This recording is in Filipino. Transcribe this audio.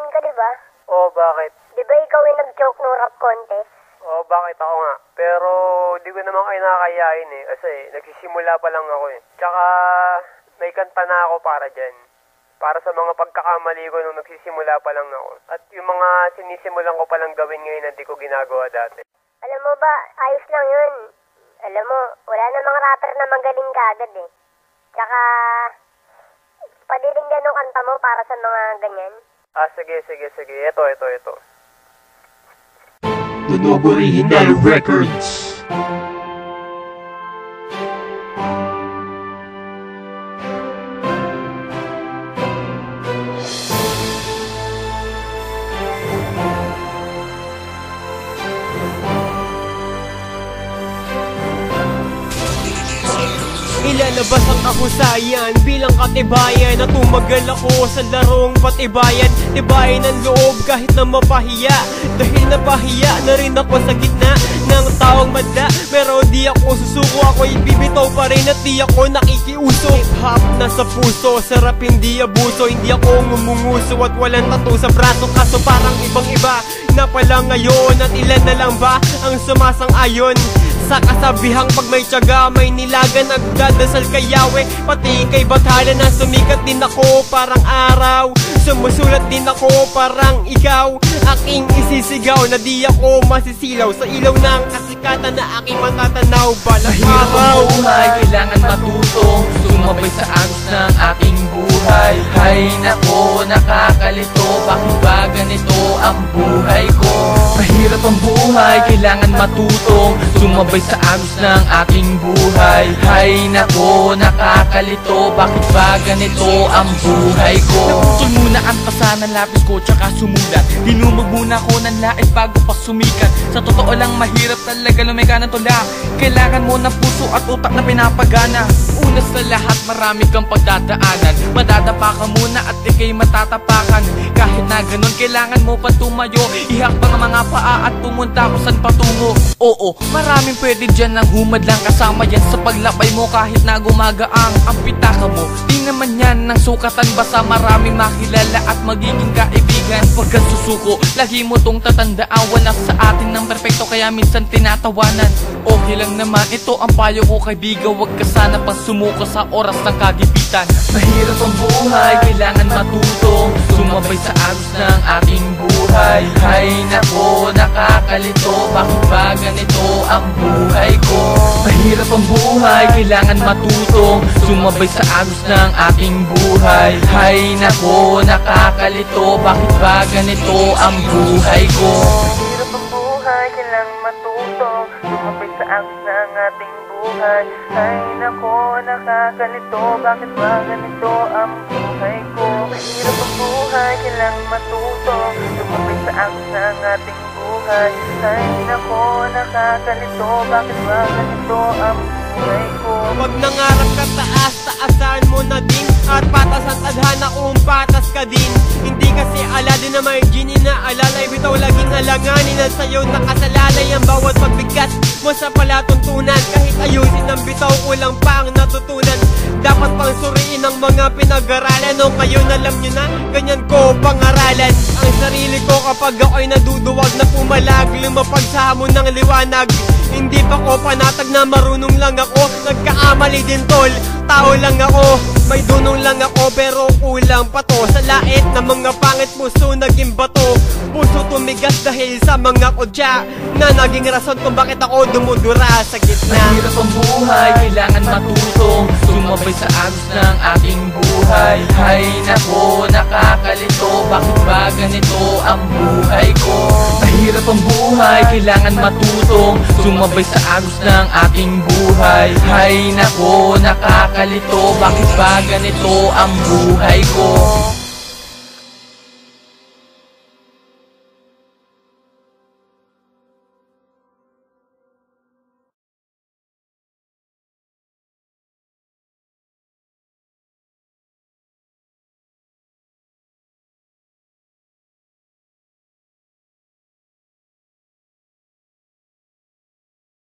ka, di ba? Oo, bakit? Di ba ikaw yung nag-joke nung rap contest? Oo, bakit ako nga? Pero di ko naman kayo nakakayain eh. Kasi nagsisimula pa lang ako eh. Tsaka may kanta na ako para dyan. Para sa mga pagkakamali ko nung nagsisimula pa lang ako. At yung mga sinisimulan ko palang gawin ngayon na di ko ginagawa dati. Alam mo ba, ayos lang yun. Alam mo, wala namang rapper na magaling kagad eh. Tsaka, padiling ganong kanta mo para sa mga ganyan. Sige. Ito. Tunog Original Records. Ilalabas ang kahusayan bilang katibayan na tumagal ako sa larong patibayan. Tibayan ng loob kahit na mapahiya, dahil napahiya na rin ako sa gitna ng taong madla. Pero di ako susuko, ako ibibitaw pa rin at di ako nakikiuso. Hip-hop na sa puso, sarap hindi abuso. Hindi ako ngumunguso at walang tattoo sa braso. Kaso parang ibang-iba na pala ngayon. At ilan na lang ba ang sumasang-ayon sa kasabihang pag may tiyaga, may nilagan. Nagdadasal kay Yahweh, pati kay Bathala na sumikat din ako parang araw. Sumusulat din ako parang ikaw. Aking isisigaw na di ako masisilaw sa ilaw ng kasikatan na aking matatanaw balang mahirap araw. ang buhay, kailangan matutong sumabay sa agos ng aking buhay. Hay nako, nakakalito, bakit ba ganito ang buhay ko? Mahirap ang buhay, kailangan matutong sumabay sa agos ng aking buhay. Hay nako, nakakalito, bakit ba ganito ang buhay ko? Naputol muna ang pasa ng lapis ko tsaka sumulat. Dinumog muna ko ng lait bago pa sumikat. Sa totoo lang mahirap talaga lumika ng tula. Kailangan mo ng puso at utak na pinapagana. Una sa lahat, marami kang pagdadaanan. Madadapa ka muna at ikay matatapakan. Kahit na ganun, kailangan mo pa tumayo. Ihakbang ang mga paa at pumunta kung saan patungo. Oo, maraming pwede dyan ng humad lang. Kasama yan sa paglapay mo kahit na gumagaang ang pitaka mo. Di naman yan ng sukatan, basta maraming makilala at magiging kaibigan. Pag susuko, lagi mo tong tatandaan. Wala sa atin ng perfecto kaya minsan tinatawanan. Okay lang naman, ito ang payo ko kaibigan. Huwag ka sana pang sumuko sa oras ng kagipitan. Mahirap ang buhay, kailangan matutong sumabay sa agos ng ating buhay. Hay nako, nakakalito, bakit ba ganito ang buhay ko? Mahirap ang buhay, kailangan matutong sumabay sa agos ng ating buhay. Hay nako, nakakalito, bakit ba ganito ang buhay ko? Mahirap ang buhay, kailangan matutong sumabay sa agos ng ating buhay. Hay nako, nakakalito, bakit ba ganito ang buhay ko? Mahirap ang buhay, kailangan matutong sumabay sa agos ng ating buhay. Hay nako, nakakalito, bakit ba ganito ang buhay ko? Pag nangarap ka taas, taasan mo na din. At patas ang tadhana kung patas ka din. Hindi kasi Aladdin na may genie na alalay. Bitaw laging alanganin at sa'yo nakasalalay ang bawat pagbigat mo sa palatuntunan. Kahit ayusin ang bitaw, kulang pa ang natutunan. Dapat pang suriin ang mga pinag-aralan. O kayo alam nyo na, ganyan ko pangaralan ang sarili ko kapag ako'y naduduwag na pumalag. Lumapag sa hamon ng liwanag. Hindi pa ko panatag na marunong lang ako. Nagkaamali din tol, tao lang ako. May dunong lang ako pero kulang pa to. Sa lait ng mga pangit puso naging bato. Puso tumigas dahil sa mga kodya na naging rason kung bakit ako dumudura sa gitna. Mahirap ang buhay, kailangan matutong sumabay sa agos ng ating buhay. Hay nako, nakakalito, bakit ba ganito ang buhay ko? Mahirap ang buhay, kailangan matutong sumabay sa agos ng ating buhay. Hay nako, nakakalito, bakit ba ganito ang buhay ko?